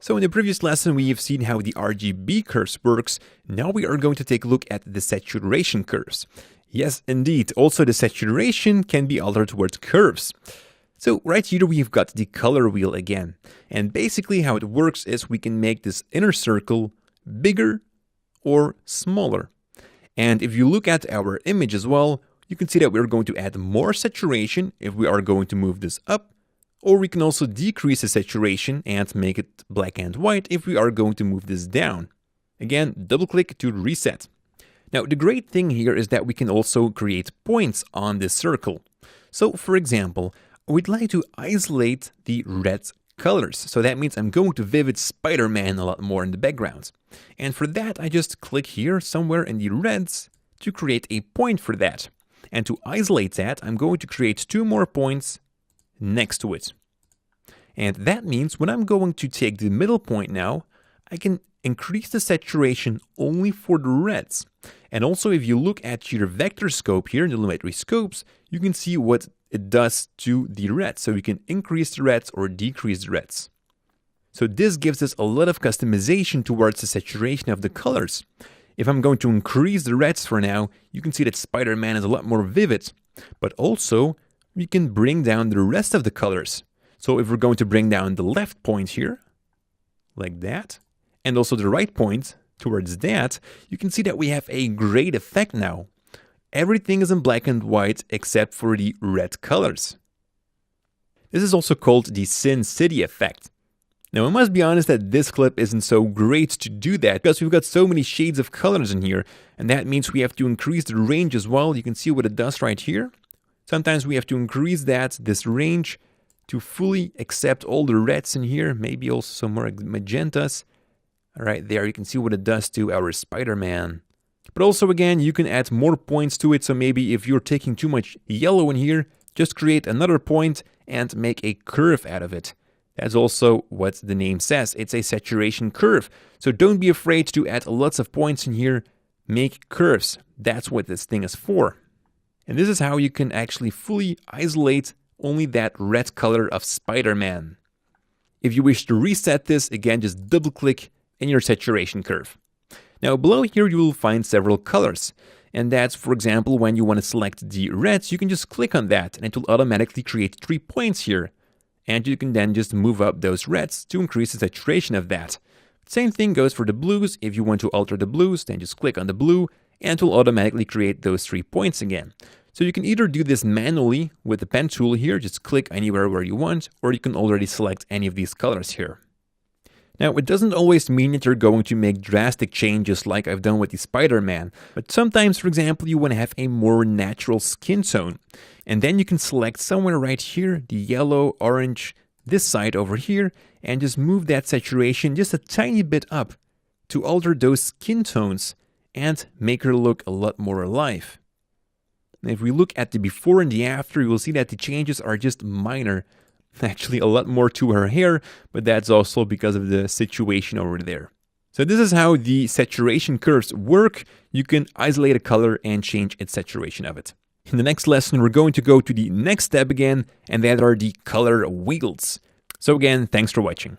So in the previous lesson, we have seen how the RGB curves works. Now we are going to take a look at the saturation curves. Yes, indeed. Also, the saturation can be altered towards curves. So right here, we've got the color wheel again. And basically how it works is we can make this inner circle bigger or smaller. And if you look at our image as well, you can see that we're going to add more saturation if we are going to move this up. Or we can also decrease the saturation and make it black and white if we are going to move this down. Again, double click to reset. Now, the great thing here is that we can also create points on this circle. So, for example, we'd like to isolate the red colors. So that means I'm going to vivid Spider-Man a lot more in the background. And for that, I just click here somewhere in the reds to create a point for that. And to isolate that, I'm going to create 2 more points next to it. And that means when I'm going to take the middle point now, I can increase the saturation only for the reds. And also if you look at your vector scope here in the Lumetri scopes, you can see what it does to the reds. So you can increase the reds or decrease the reds. So this gives us a lot of customization towards the saturation of the colors. If I'm going to increase the reds for now, you can see that Spider-Man is a lot more vivid. But also, we can bring down the rest of the colors. So if we're going to bring down the left point here, like that, and also the right point towards that, you can see that we have a great effect now. Everything is in black and white except for the red colors. This is also called the Sin City effect. Now, I must be honest that this clip isn't so great to do that because we've got so many shades of colors in here, and that means we have to increase the range as well. You can see what it does right here. Sometimes we have to increase this range to fully accept all the reds in here, maybe also some more magentas. All right, there you can see what it does to our Spider-Man. But also again, you can add more points to it. So maybe if you're taking too much yellow in here, just create another point and make a curve out of it. That's also what the name says. It's a saturation curve. So don't be afraid to add lots of points in here. Make curves. That's what this thing is for. And this is how you can actually fully isolate only that red color of Spider-Man. If you wish to reset this, again, just double click in your saturation curve. Now below here you will find several colors. And that's, for example, when you want to select the reds, you can just click on that and it will automatically create 3 points here. And you can then just move up those reds to increase the saturation of that. Same thing goes for the blues. If you want to alter the blues, then just click on the blue and it will automatically create those 3 points again. So you can either do this manually with the pen tool here, just click anywhere where you want, or you can already select any of these colors here. Now, it doesn't always mean that you're going to make drastic changes like I've done with the Spider-Man, but sometimes, for example, you want to have a more natural skin tone. And then you can select somewhere right here, the yellow, orange, this side over here, and just move that saturation just a tiny bit up to alter those skin tones and make her look a lot more alive. And if we look at the before and the after, you will see that the changes are just minor. Actually, a lot more to her hair, but that's also because of the situation over there. So this is how the saturation curves work. You can isolate a color and change its saturation of it. In the next lesson, we're going to go to the next step again, and that are the color wheels. So again, thanks for watching.